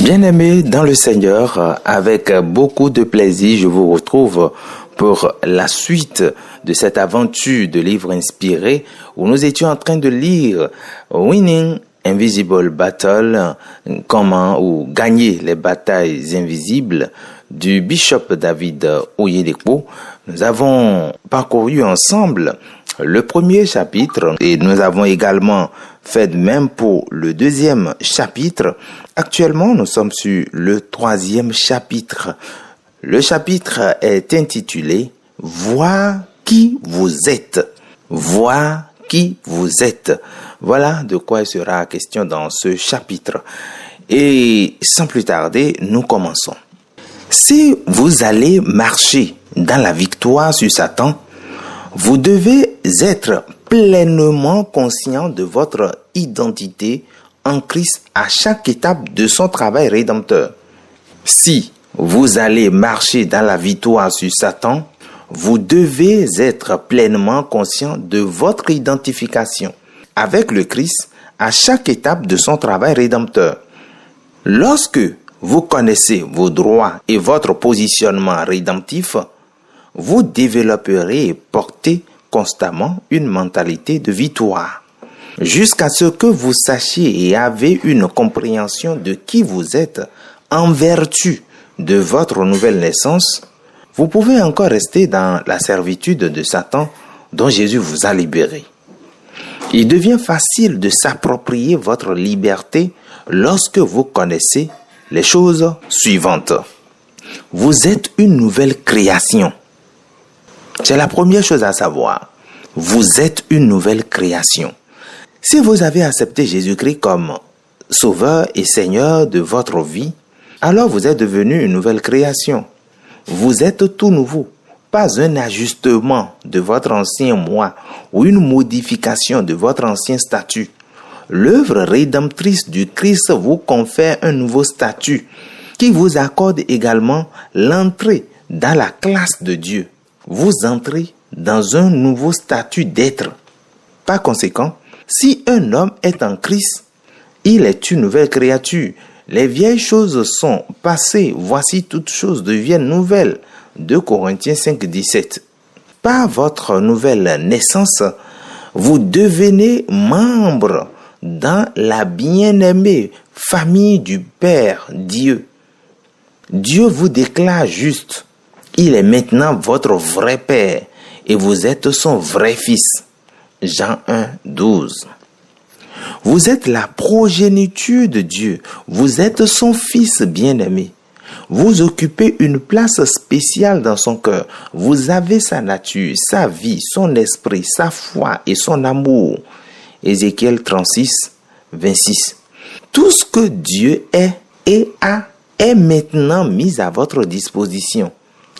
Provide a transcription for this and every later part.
Bien-aimés dans le Seigneur, avec beaucoup de plaisir, je vous retrouve pour la suite de cette aventure de livre inspiré où nous étions en train de lire Winning Invisible Battle, comment ou gagner les batailles invisibles du bishop David Oyedepo. Nous avons parcouru ensemble le premier chapitre et nous avons également fait de même pour le deuxième chapitre. Actuellement, nous sommes sur le troisième chapitre. Le chapitre est intitulé « Voir qui vous êtes ». Voir qui vous êtes. Voilà de quoi il sera question dans ce chapitre. Et sans plus tarder, nous commençons. Si vous allez marcher dans la victoire sur Satan, vous devez être pleinement conscient de votre identité en Christ à chaque étape de son travail rédempteur. Si vous allez marcher dans la victoire sur Satan, vous devez être pleinement conscient de votre identification avec le Christ à chaque étape de son travail rédempteur. Lorsque vous connaissez vos droits et votre positionnement rédemptif, vous développerez et portez constamment une mentalité de victoire. Jusqu'à ce que vous sachiez et avez une compréhension de qui vous êtes en vertu de votre nouvelle naissance, vous pouvez encore rester dans la servitude de Satan dont Jésus vous a libéré. Il devient facile de s'approprier votre liberté lorsque vous connaissez les choses suivantes. Vous êtes une nouvelle création. C'est la première chose à savoir. Vous êtes une nouvelle création. Si vous avez accepté Jésus-Christ comme Sauveur et Seigneur de votre vie, alors vous êtes devenu une nouvelle création. Vous êtes tout nouveau. Pas un ajustement de votre ancien moi ou une modification de votre ancien statut. L'œuvre rédemptrice du Christ vous confère un nouveau statut qui vous accorde également l'entrée dans la classe de Dieu. Vous entrez dans un nouveau statut d'être. Par conséquent, si un homme est en Christ, il est une nouvelle créature. Les vieilles choses sont passées, voici toutes choses deviennent nouvelles. 2 Corinthiens 5, 17. Par votre nouvelle naissance, vous devenez membre dans la bien-aimée famille du Père Dieu. Dieu vous déclare juste. Il est maintenant votre vrai Père et vous êtes son vrai Fils. Jean 1, 12. Vous êtes la progéniture de Dieu. Vous êtes son Fils bien-aimé. Vous occupez une place spéciale dans son cœur. Vous avez sa nature, sa vie, son esprit, sa foi et son amour. Ézéchiel 36, 26. Tout ce que Dieu est et a est maintenant mis à votre disposition.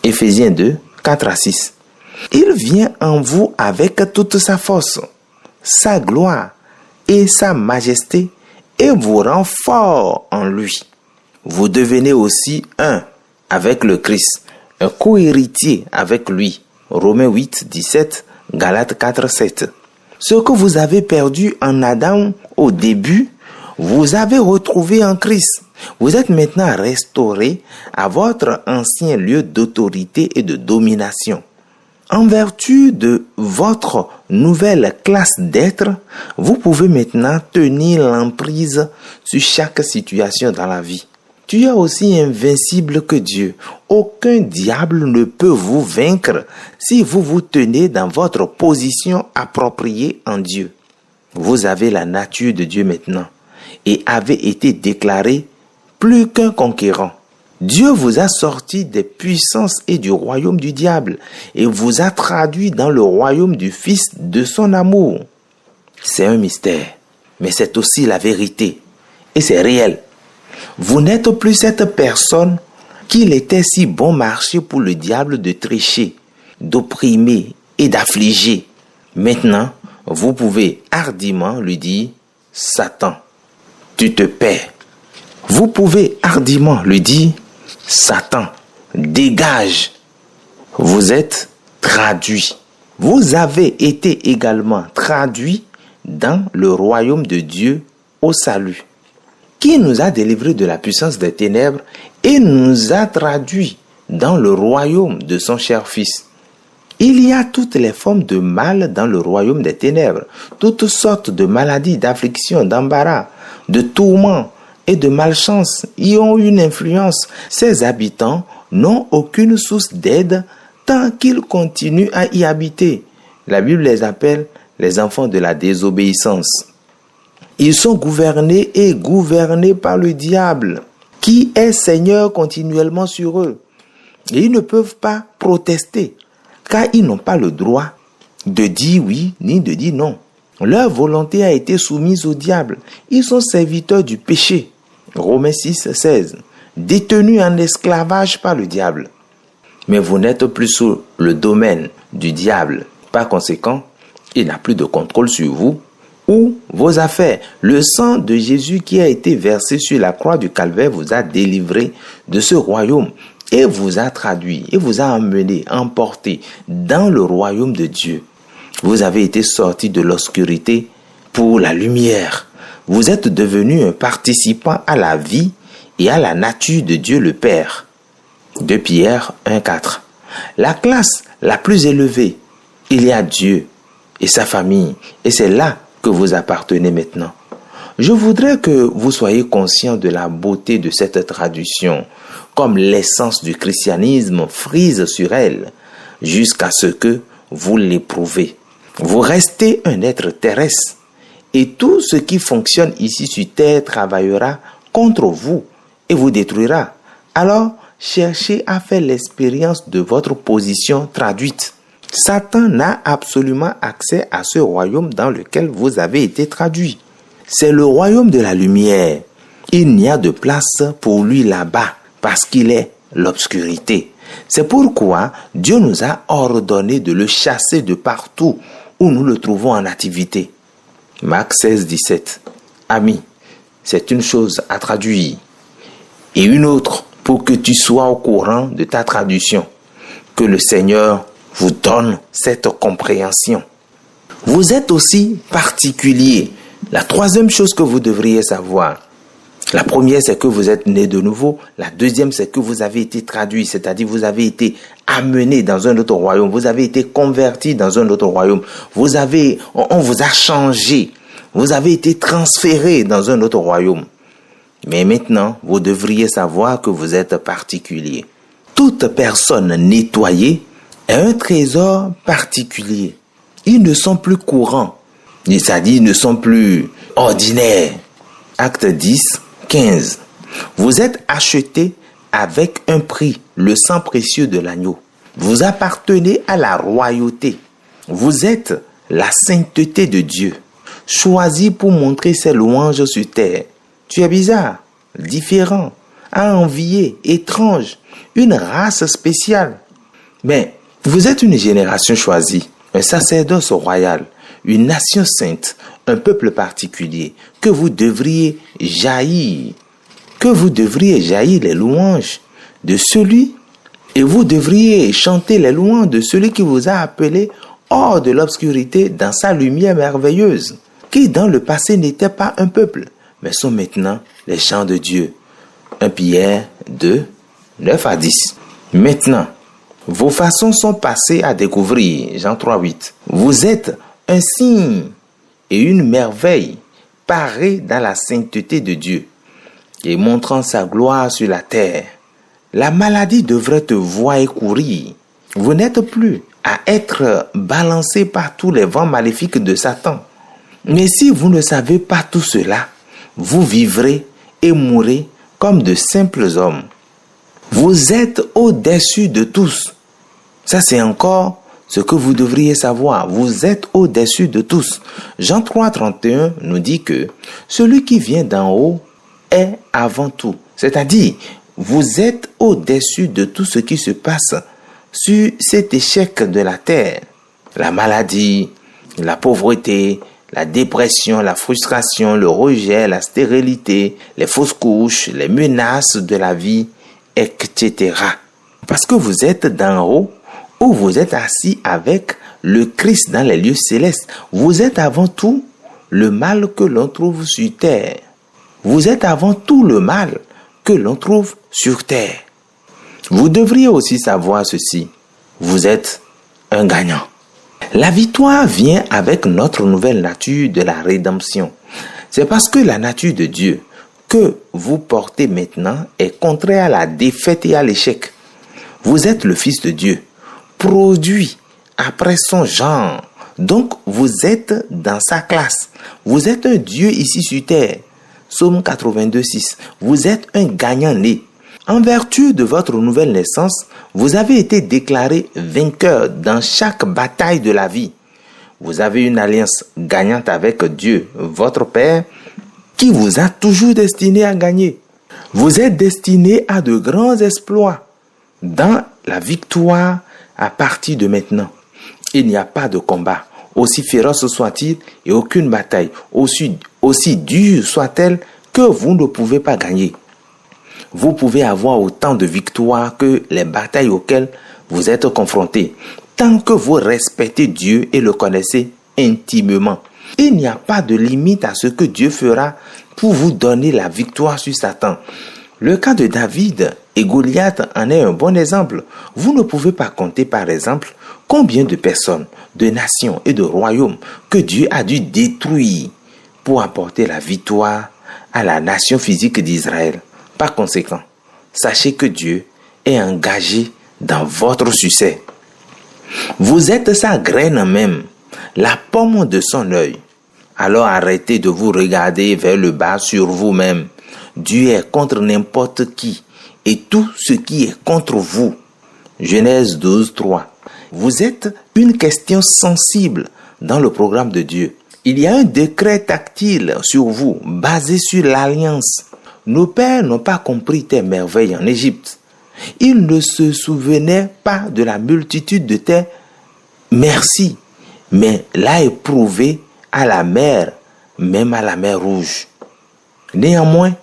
Éphésiens 2, 4 à 6. Il vient en vous avec toute sa force, sa gloire et sa majesté et vous rend fort en lui. Vous devenez aussi un avec le Christ, un co-héritier avec lui. Romains 8, 17, Galates 4, 7. Ce que vous avez perdu en Adam au début, vous avez retrouvé en Christ. Vous êtes maintenant restauré à votre ancien lieu d'autorité et de domination. En vertu de votre nouvelle classe d'être, vous pouvez maintenant tenir l'emprise sur chaque situation dans la vie. Tu es aussi invincible que Dieu. Aucun diable ne peut vous vaincre si vous vous tenez dans votre position appropriée en Dieu. Vous avez la nature de Dieu maintenant et avez été déclaré plus qu'un conquérant. Dieu vous a sorti des puissances et du royaume du diable et vous a traduit dans le royaume du Fils de son amour. C'est un mystère, mais c'est aussi la vérité et c'est réel. Vous n'êtes plus cette personne qu'il était si bon marché pour le diable de tricher, d'opprimer et d'affliger. Maintenant, vous pouvez hardiment lui dire « Satan, tu te perds ». Vous pouvez hardiment lui dire « Satan, dégage ». Vous êtes traduit. Vous avez été également traduit dans le royaume de Dieu au salut. qui nous a délivrés de la puissance des ténèbres et nous a traduits dans le royaume de son cher Fils. Il y a toutes les formes de mal dans le royaume des ténèbres, toutes sortes de maladies, d'afflictions, d'embarras, de tourments et de malchance y ont une influence. Ses habitants n'ont aucune source d'aide tant qu'ils continuent à y habiter. La Bible les appelle les enfants de la désobéissance. Ils sont gouvernés et gouvernés par le diable, qui est Seigneur continuellement sur eux. Et ils ne peuvent pas protester, car ils n'ont pas le droit de dire oui ni de dire non. Leur volonté a été soumise au diable. Ils sont serviteurs du péché. Romains 6, 16. Détenus en esclavage par le diable. Mais vous n'êtes plus sous le domaine du diable. Par conséquent, il n'a plus de contrôle sur vous ou vos affaires. Le sang de Jésus qui a été versé sur la croix du Calvaire vous a délivré de ce royaume et vous a traduit et vous a emmené, emporté dans le royaume de Dieu. Vous avez été sortis de l'obscurité pour la lumière. Vous êtes devenu un participant à la vie et à la nature de Dieu le Père. 2 Pierre 1, 4. La classe la plus élevée, il y a Dieu et sa famille, et c'est là que vous appartenez maintenant. Je voudrais que vous soyez conscients de la beauté de cette traduction, comme l'essence du christianisme frise sur elle, jusqu'à ce que vous l'éprouvez. Vous restez un être terrestre, et tout ce qui fonctionne ici sur terre travaillera contre vous et vous détruira. Alors, cherchez à faire l'expérience de votre position traduite. Satan n'a absolument accès à ce royaume dans lequel vous avez été traduit. C'est le royaume de la lumière. Il n'y a de place pour lui là-bas parce qu'il est l'obscurité. C'est pourquoi Dieu nous a ordonné de le chasser de partout où nous le trouvons en activité. Marc 16, 17. Ami, c'est une chose à traduire et une autre pour que tu sois au courant de ta traduction. Que le Seigneur vous donne cette compréhension. Vous êtes aussi particulier. La troisième chose que vous devriez savoir. La première, c'est que vous êtes né de nouveau. La deuxième, c'est que vous avez été traduit, c'est-à-dire vous avez été amené dans un autre royaume. Vous avez été converti dans un autre royaume. On vous a changé. Vous avez été transféré dans un autre royaume. Mais maintenant, vous devriez savoir que vous êtes particulier. Toute personne nettoyée est un trésor particulier. Ils ne sont plus courants, c'est-à-dire ils ne sont plus ordinaires. Acte 10, 15. Vous êtes achetés avec un prix, le sang précieux de l'agneau. Vous appartenez à la royauté. Vous êtes la sainteté de Dieu, choisi pour montrer ses louanges sur terre. Tu es bizarre, différent, à envier, étrange, une race spéciale. Mais vous êtes une génération choisie, un sacerdoce royal, une nation sainte, un peuple particulier, que vous devriez jaillir les louanges de celui, et vous devriez chanter les louanges de celui qui vous a appelé hors de l'obscurité dans sa lumière merveilleuse, qui dans le passé n'était pas un peuple, mais sont maintenant les chants de Dieu. 1 Pierre 2, 9 à 10. Maintenant, vos façons sont passées à découvrir. Jean 3, 8. Vous êtes un signe et une merveille parés dans la sainteté de Dieu et montrant sa gloire sur la terre. La maladie devrait te voir et courir. Vous n'êtes plus à être balancé par tous les vents maléfiques de Satan. Mais si vous ne savez pas tout cela, vous vivrez et mourrez comme de simples hommes. Vous êtes au-dessus de tous. Ça, c'est encore ce que vous devriez savoir. Vous êtes au-dessus de tous. Jean 3, 31 nous dit que celui qui vient d'en haut est avant tout. C'est-à-dire, vous êtes au-dessus de tout ce qui se passe sur cet échec de la terre. La maladie, la pauvreté, la dépression, la frustration, le rejet, la stérilité, les fausses couches, les menaces de la vie, etc. Parce que vous êtes d'en haut, où vous êtes assis avec le Christ dans les lieux célestes. Vous êtes avant tout le mal que l'on trouve sur terre. Vous êtes avant tout le mal que l'on trouve sur terre. Vous devriez aussi savoir ceci. Vous êtes un gagnant. La victoire vient avec notre nouvelle nature de la rédemption. C'est parce que la nature de Dieu que vous portez maintenant est contraire à la défaite et à l'échec. Vous êtes le Fils de Dieu, produit après son genre. Donc, vous êtes dans sa classe. Vous êtes un Dieu ici sur terre. Psaume 82, 6. Vous êtes un gagnant né. En vertu de votre nouvelle naissance, vous avez été déclaré vainqueur dans chaque bataille de la vie. Vous avez une alliance gagnante avec Dieu, votre Père, qui vous a toujours destiné à gagner. Vous êtes destiné à de grands exploits dans la victoire à partir de maintenant. Il n'y a pas de combat, aussi féroce soit-il, et aucune bataille, aussi dure soit-elle, que vous ne pouvez pas gagner. Vous pouvez avoir autant de victoires que les batailles auxquelles vous êtes confrontés, tant que vous respectez Dieu et le connaissez intimement. Il n'y a pas de limite à ce que Dieu fera pour vous donner la victoire sur Satan. Le cas de David et Goliath en est un bon exemple. Vous ne pouvez pas compter, par exemple, combien de personnes, de nations et de royaumes que Dieu a dû détruire pour apporter la victoire à la nation physique d'Israël. Par conséquent, sachez que Dieu est engagé dans votre succès. Vous êtes sa graine même, la pomme de son œil. Alors arrêtez de vous regarder vers le bas sur vous-même. Dieu est contre n'importe qui et tout ce qui est contre vous. Genèse 12, 3. Vous êtes une question sensible dans le programme de Dieu. Il y a un décret tactile sur vous, basé sur l'alliance. Nos pères n'ont pas compris tes merveilles en Égypte. Ils ne se souvenaient pas de la multitude de tes merci, mais l'a éprouvé à la mer, même à la mer Rouge. Néanmoins,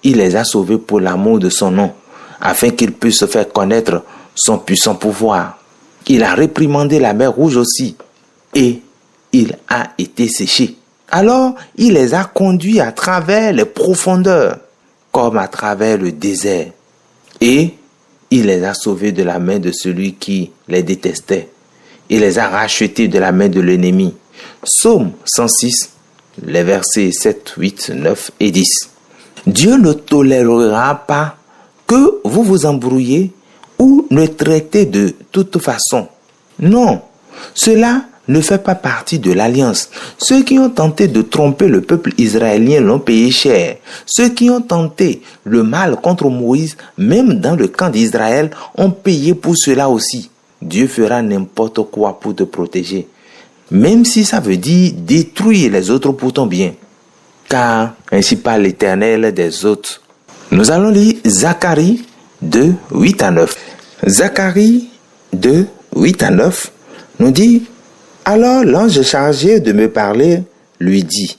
il les a sauvés pour l'amour de son nom, afin qu'ils puissent faire connaître son puissant pouvoir. Il a réprimandé la mer Rouge aussi, et il a été séché. Alors, il les a conduits à travers les profondeurs, comme à travers le désert. Et il les a sauvés de la main de celui qui les détestait. Il les a rachetés de la main de l'ennemi. Psaume 106, les versets 7, 8, 9 et 10. Dieu ne tolérera pas que vous vous embrouillez ou ne traitez de toute façon. Non, cela ne fait pas partie de l'alliance. Ceux qui ont tenté de tromper le peuple israélien l'ont payé cher. Ceux qui ont tenté le mal contre Moïse, même dans le camp d'Israël, ont payé pour cela aussi. Dieu fera n'importe quoi pour te protéger, même si ça veut dire détruire les autres pour ton bien. Car ainsi parle l'Éternel des autres. Nous allons lire Zacharie 2, 8 à 9. Zacharie 2, 8 à 9 nous dit: alors l'ange chargé de me parler lui dit,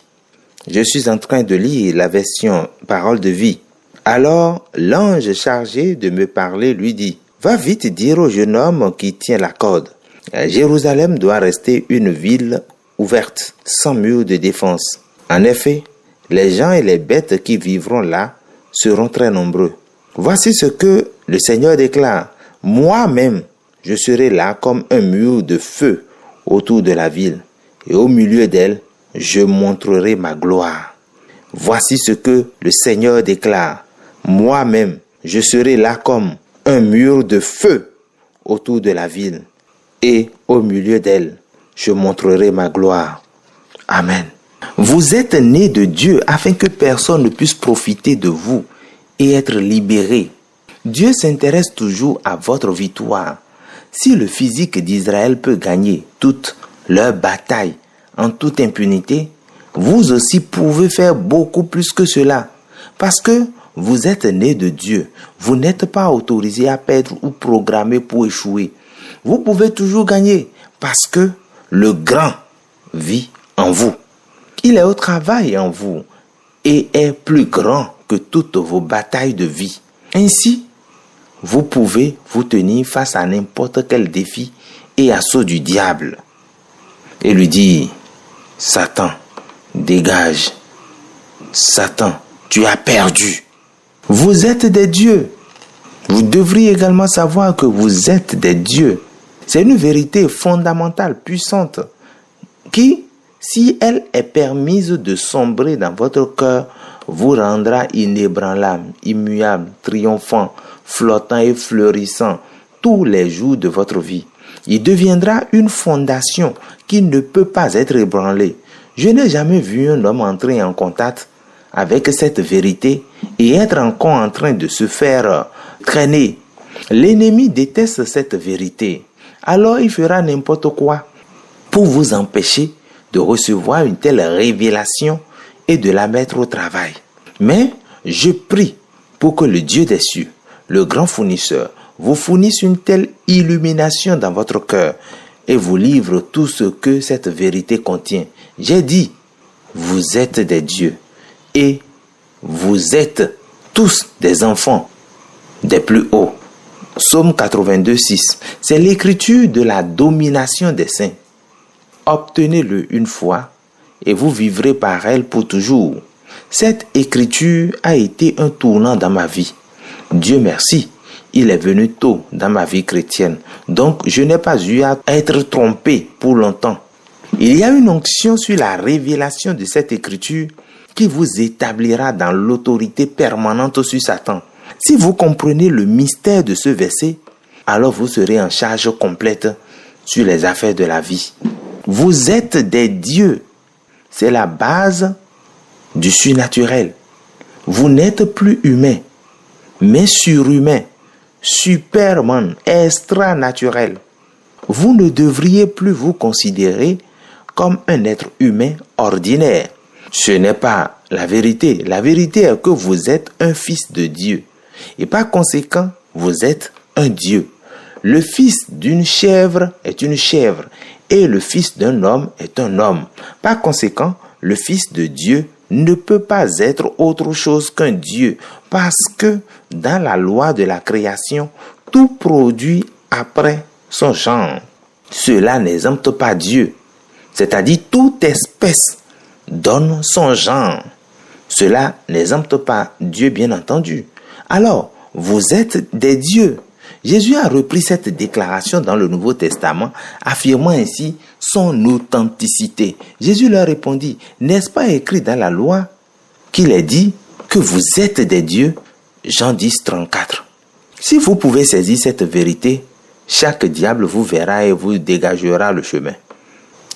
je suis en train de lire la version parole de vie. Alors l'ange chargé de me parler lui dit, va vite dire au jeune homme qui tient la corde, Jérusalem doit rester une ville ouverte, sans mur de défense. En effet, les gens et les bêtes qui vivront là seront très nombreux. Voici ce que le Seigneur déclare, moi-même, je serai là comme un mur de feu autour de la ville, et au milieu d'elle, je montrerai ma gloire. Voici ce que le Seigneur déclare. Moi-même, je serai là comme un mur de feu autour de la ville, et au milieu d'elle, je montrerai ma gloire. Amen. Vous êtes nés de Dieu afin que personne ne puisse profiter de vous et être libéré. Dieu s'intéresse toujours à votre victoire. Si le physique d'Israël peut gagner toute leur bataille en toute impunité, vous aussi pouvez faire beaucoup plus que cela. Parce que vous êtes nés de Dieu. Vous n'êtes pas autorisé à perdre ou programmé pour échouer. Vous pouvez toujours gagner parce que le grand vit en vous. Il est au travail en vous et est plus grand que toutes vos batailles de vie. Ainsi, vous pouvez vous tenir face à n'importe quel défi et assaut du diable et lui dire, Satan, dégage. Satan, tu as perdu. Vous êtes des dieux. Vous devriez également savoir que vous êtes des dieux. C'est une vérité fondamentale, puissante, qui, si elle est permise de sombrer dans votre cœur, vous rendra inébranlable, immuable, triomphant, flottant et fleurissant tous les jours de votre vie. Il deviendra une fondation qui ne peut pas être ébranlée. Je n'ai jamais vu un homme entrer en contact avec cette vérité et être encore en train de se faire traîner. L'ennemi déteste cette vérité. Alors il fera n'importe quoi pour vous empêcher de recevoir une telle révélation et de la mettre au travail. Mais je prie pour que le Dieu des cieux, le grand fournisseur, vous fournisse une telle illumination dans votre cœur et vous livre tout ce que cette vérité contient. J'ai dit, vous êtes des dieux et vous êtes tous des enfants des plus hauts. Psaume 82, 6. C'est l'écriture de la domination des saints. Obtenez-le une fois et vous vivrez par elle pour toujours. Cette écriture a été un tournant dans ma vie. Dieu merci, il est venu tôt dans ma vie chrétienne. Donc, je n'ai pas eu à être trompé pour longtemps. Il y a une onction sur la révélation de cette écriture qui vous établira dans l'autorité permanente sur Satan. Si vous comprenez le mystère de ce verset, alors vous serez en charge complète sur les affaires de la vie. Vous êtes des dieux. C'est la base du surnaturel. Vous n'êtes plus humain, mais surhumain, superman, extra-naturel. Vous ne devriez plus vous considérer comme un être humain ordinaire. Ce n'est pas la vérité. La vérité est que vous êtes un fils de Dieu. Et par conséquent, vous êtes un Dieu. Le fils d'une chèvre est une chèvre et le fils d'un homme est un homme. Par conséquent, le fils de Dieu ne peut pas être autre chose qu'un Dieu parce que dans la loi de la création, tout produit après son genre. Cela n'exempte pas Dieu, c'est-à-dire toute espèce donne son genre. Cela n'exempte pas Dieu, bien entendu. Alors, vous êtes des dieux. Jésus a repris cette déclaration dans le Nouveau Testament, affirmant ainsi son authenticité. Jésus leur répondit, n'est-ce pas écrit dans la loi qu'il est dit que vous êtes des dieux? Jean 10, 34. Si vous pouvez saisir cette vérité, chaque diable vous verra et vous dégagera le chemin.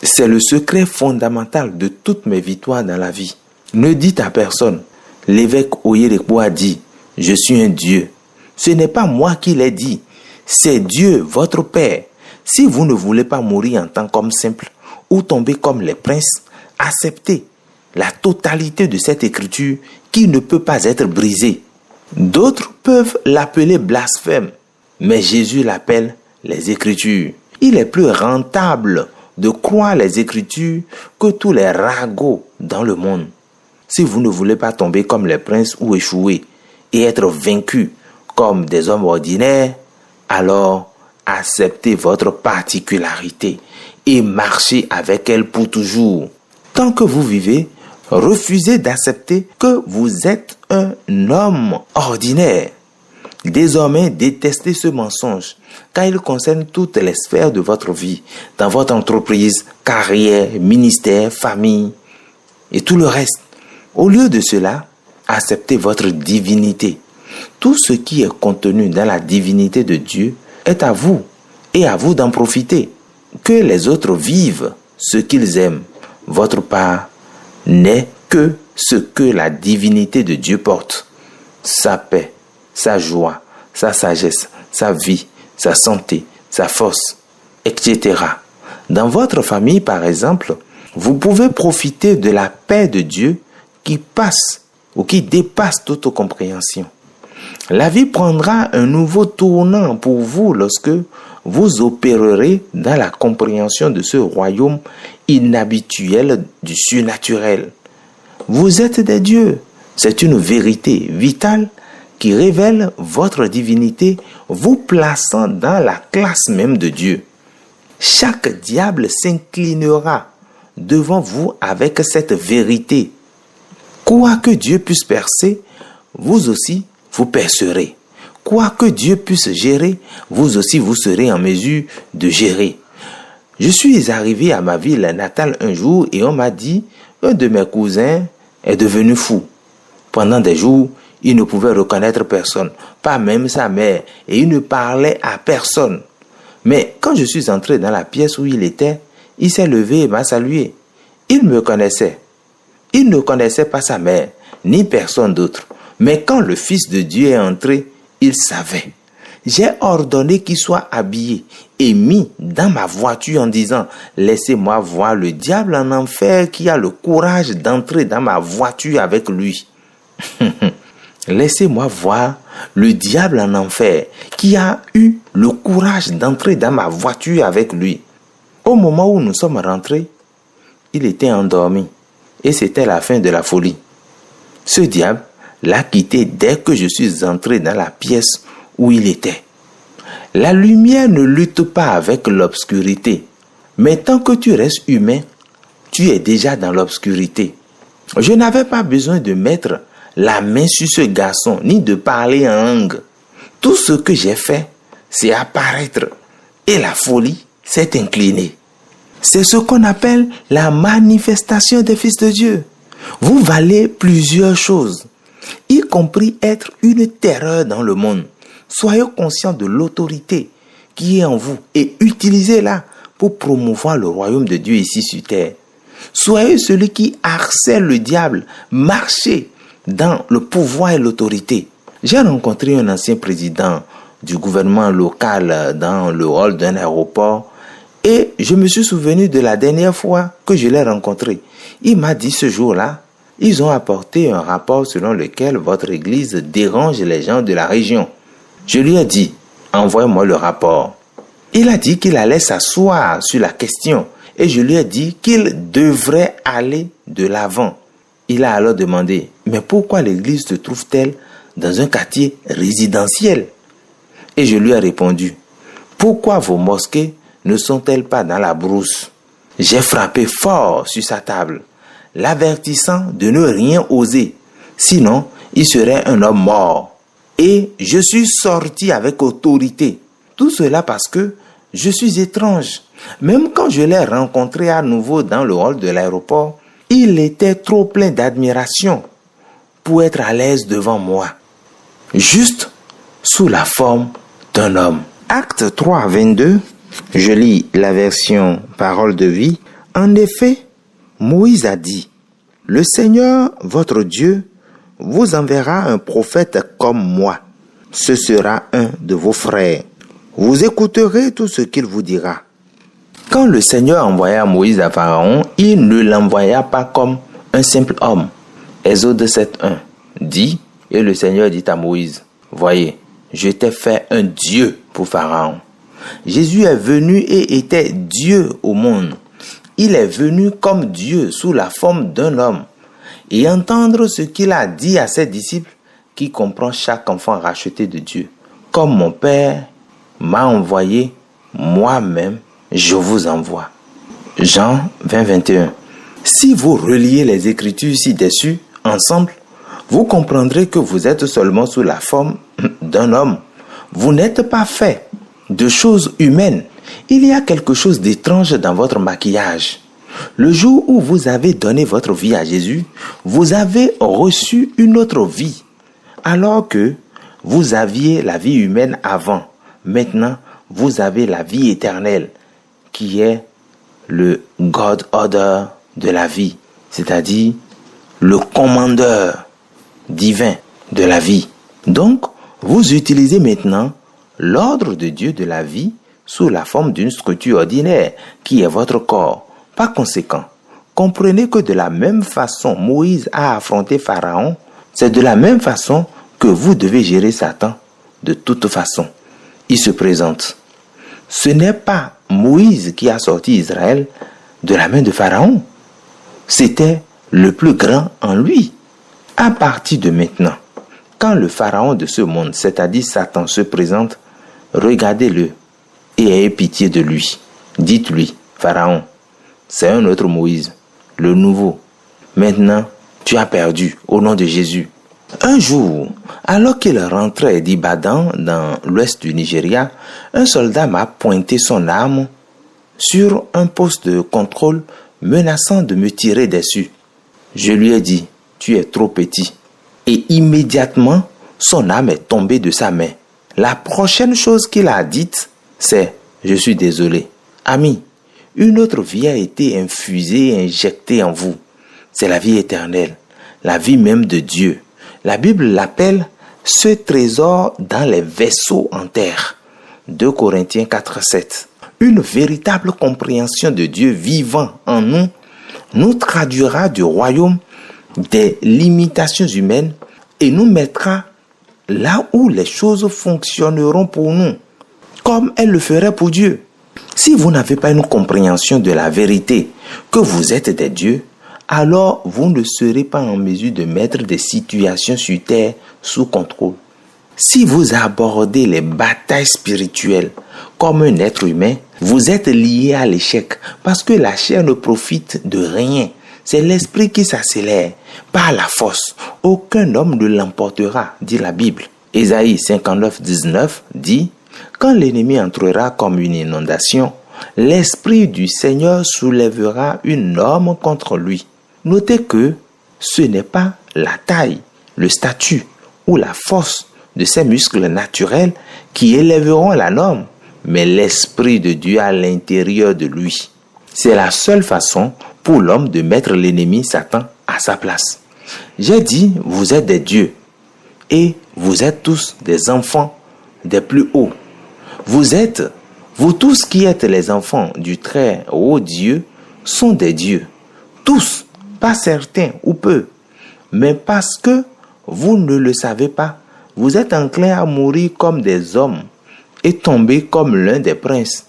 C'est le secret fondamental de toutes mes victoires dans la vie. Ne dites à personne, l'évêque Oyedepo a dit, je suis un Dieu. Ce n'est pas moi qui l'ai dit, c'est Dieu, votre Père. Si vous ne voulez pas mourir en tant qu'homme simple ou tomber comme les princes, acceptez la totalité de cette écriture qui ne peut pas être brisée. D'autres peuvent l'appeler blasphème, mais Jésus l'appelle les Écritures. Il est plus rentable de croire les Écritures que tous les ragots dans le monde. Si vous ne voulez pas tomber comme les princes ou échouer et être vaincu comme des hommes ordinaires, alors acceptez votre particularité et marchez avec elle pour toujours. Tant que vous vivez, refusez d'accepter que vous êtes un homme ordinaire. Désormais, détestez ce mensonge, car il concerne toutes les sphères de votre vie, dans votre entreprise, carrière, ministère, famille et tout le reste. Au lieu de cela, acceptez votre divinité. Tout ce qui est contenu dans la divinité de Dieu est à vous et à vous d'en profiter. Que les autres vivent ce qu'ils aiment. Votre part n'est que ce que la divinité de Dieu porte. Sa paix, sa joie, sa sagesse, sa vie, sa santé, sa force, etc. Dans votre famille, par exemple, vous pouvez profiter de la paix de Dieu qui passe ou qui dépasse toute compréhension. La vie prendra un nouveau tournant pour vous lorsque vous opérerez dans la compréhension de ce royaume inhabituel du surnaturel. Vous êtes des dieux. C'est une vérité vitale qui révèle votre divinité, vous plaçant dans la classe même de Dieu. Chaque diable s'inclinera devant vous avec cette vérité. Quoi que Dieu puisse percer, vous aussi, vous percerez. Quoi que Dieu puisse gérer, vous aussi, vous serez en mesure de gérer. Je suis arrivé à ma ville natale un jour et on m'a dit, un de mes cousins est devenu fou. Pendant des jours, il ne pouvait reconnaître personne, pas même sa mère, et il ne parlait à personne. Mais quand je suis entré dans la pièce où il était, il s'est levé et m'a salué. Il me connaissait. Il ne connaissait pas sa mère, ni personne d'autre. Mais quand le Fils de Dieu est entré, il savait. J'ai ordonné qu'il soit habillé et mis dans ma voiture en disant « Laissez-moi voir le diable en enfer qui a le courage d'entrer dans ma voiture avec lui. » Laissez-moi voir le diable en enfer qui a eu le courage d'entrer dans ma voiture avec lui. Au moment où nous sommes rentrés, il était endormi et c'était la fin de la folie. Ce diable l'a quitté dès que je suis entré dans la pièce où il était. La lumière ne lutte pas avec l'obscurité, mais tant que tu restes humain, tu es déjà dans l'obscurité. Je n'avais pas besoin de mettre la main sur ce garçon, ni de parler en langue. Tout ce que j'ai fait, c'est apparaître, et la folie s'est inclinée. C'est ce qu'on appelle la manifestation des fils de Dieu. Vous valez plusieurs choses, y compris être une terreur dans le monde. Soyez conscients de l'autorité qui est en vous et utilisez-la pour promouvoir le royaume de Dieu ici sur terre. Soyez celui qui harcèle le diable, marchez dans le pouvoir et l'autorité. J'ai rencontré un ancien président du gouvernement local dans le hall d'un aéroport et je me suis souvenu de la dernière fois que je l'ai rencontré. Il m'a dit ce jour-là, ils ont apporté un rapport selon lequel votre église dérange les gens de la région. Je lui ai dit, envoie-moi le rapport. Il a dit qu'il allait s'asseoir sur la question et je lui ai dit qu'il devrait aller de l'avant. Il a alors demandé, mais pourquoi l'église se trouve-t-elle dans un quartier résidentiel? Et je lui ai répondu, pourquoi vos mosquées ne sont-elles pas dans la brousse? J'ai frappé fort sur sa table, l'avertissant de ne rien oser, sinon il serait un homme mort. Et je suis sorti avec autorité. Tout cela parce que je suis étrange. Même quand je l'ai rencontré à nouveau dans le hall de l'aéroport, il était trop plein d'admiration pour être à l'aise devant moi. Juste sous la forme d'un homme. Acte 3, 22, je lis la version Parole de vie. En effet, Moïse a dit, « Le Seigneur, votre Dieu, vous enverra un prophète comme moi. Ce sera un de vos frères. Vous écouterez tout ce qu'il vous dira. » Quand le Seigneur envoya Moïse à Pharaon, il ne l'envoya pas comme un simple homme. Exode 7.1 dit, et le Seigneur dit à Moïse, « Voyez, je t'ai fait un Dieu pour Pharaon. » Jésus est venu et était Dieu au monde. Il est venu comme Dieu sous la forme d'un homme. Et entendre ce qu'il a dit à ses disciples, qui comprend chaque enfant racheté de Dieu. Comme mon Père m'a envoyé, moi-même, je vous envoie. Jean 20, 21. Si vous reliez les Écritures ci-dessus ensemble, vous comprendrez que vous êtes seulement sous la forme d'un homme. Vous n'êtes pas fait de choses humaines. Il y a quelque chose d'étrange dans votre maquillage. Le jour où vous avez donné votre vie à Jésus, vous avez reçu une autre vie. Alors que vous aviez la vie humaine avant, maintenant vous avez la vie éternelle qui est le God Order de la vie, c'est-à-dire le commandeur divin de la vie. Donc, vous utilisez maintenant l'ordre de Dieu de la vie sous la forme d'une structure ordinaire qui est votre corps. Par conséquent, comprenez que de la même façon Moïse a affronté Pharaon, c'est de la même façon que vous devez gérer Satan. De toute façon, il se présente. Ce n'est pas Moïse qui a sorti Israël de la main de Pharaon. C'était le plus grand en lui. À partir de maintenant, quand le Pharaon de ce monde, c'est-à-dire Satan, se présente, regardez-le et ayez pitié de lui. Dites-lui, Pharaon, c'est un autre Moïse, le nouveau. Maintenant, tu as perdu au nom de Jésus. Un jour, alors qu'il rentrait d'Ibadan dans l'ouest du Nigeria, un soldat m'a pointé son arme sur un poste de contrôle menaçant de me tirer dessus. Je lui ai dit, tu es trop petit. Et immédiatement, son arme est tombée de sa main. La prochaine chose qu'il a dite, c'est « Je suis désolé. Ami, une autre vie a été infusée et injectée en vous. C'est la vie éternelle, la vie même de Dieu. La Bible l'appelle « ce trésor dans les vaisseaux en terre ». 2 Corinthiens 4:7. Une véritable compréhension de Dieu vivant en nous nous traduira du royaume des limitations humaines et nous mettra là où les choses fonctionneront pour nous, comme elles le feraient pour Dieu. Si vous n'avez pas une compréhension de la vérité que vous êtes des dieux, alors vous ne serez pas en mesure de mettre des situations sur terre sous contrôle. Si vous abordez les batailles spirituelles comme un être humain, vous êtes lié à l'échec parce que la chair ne profite de rien. C'est l'esprit qui s'accélère par la force. Aucun homme ne l'emportera, dit la Bible. Ésaïe 59:19 dit « Quand l'ennemi entrera comme une inondation, l'Esprit du Seigneur soulèvera une norme contre lui. » Notez que ce n'est pas la taille, le statut ou la force de ses muscles naturels qui élèveront la norme, mais l'Esprit de Dieu à l'intérieur de lui. C'est la seule façon pour l'homme de mettre l'ennemi Satan à sa place. J'ai dit, vous êtes des dieux et vous êtes tous des enfants des plus hauts. Vous tous qui êtes les enfants du très haut Dieu sont des dieux. Tous, pas certains ou peu, mais parce que vous ne le savez pas, vous êtes enclins à mourir comme des hommes et tomber comme l'un des princes.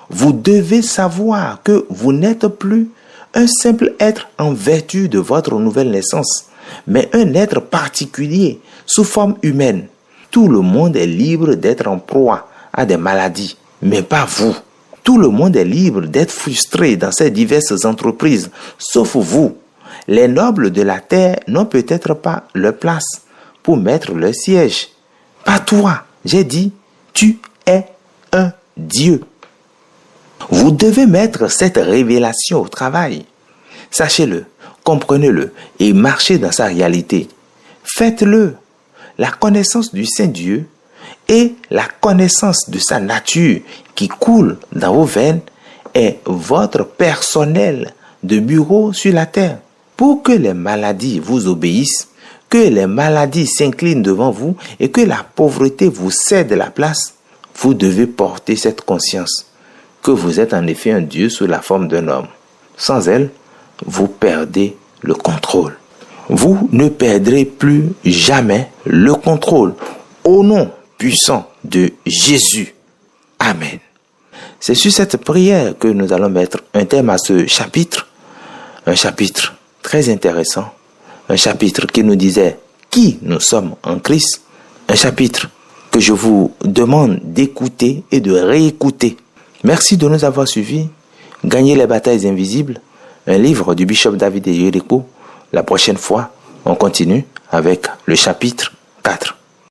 Vous devez savoir que vous n'êtes plus un simple être en vertu de votre nouvelle naissance, mais un être particulier sous forme humaine. Tout le monde est libre d'être en proie à des maladies, mais pas vous. Tout le monde est libre d'être frustré dans ces diverses entreprises, sauf vous. Les nobles de la terre n'ont peut-être pas leur place pour mettre leur siège. Pas toi, j'ai dit, tu es un Dieu. Vous devez mettre cette révélation au travail. Sachez-le, comprenez-le et marchez dans sa réalité. Faites-le. La connaissance du Saint-Dieu et la connaissance de sa nature qui coule dans vos veines est votre personnel de bureau sur la terre. Pour que les maladies vous obéissent, que les maladies s'inclinent devant vous et que la pauvreté vous cède la place, vous devez porter cette conscience que vous êtes en effet un Dieu sous la forme d'un homme. Sans elle, vous perdez le contrôle. Vous ne perdrez plus jamais le contrôle. Au nom puissant de Jésus. Amen. C'est sur cette prière que nous allons mettre un thème à ce chapitre. Un chapitre très intéressant. Un chapitre qui nous disait qui nous sommes en Christ. Un chapitre que je vous demande d'écouter et de réécouter. Merci de nous avoir suivis. Gagner les batailles invisibles. Un livre du bishop David Eyeriko. La prochaine fois, on continue avec le chapitre 4.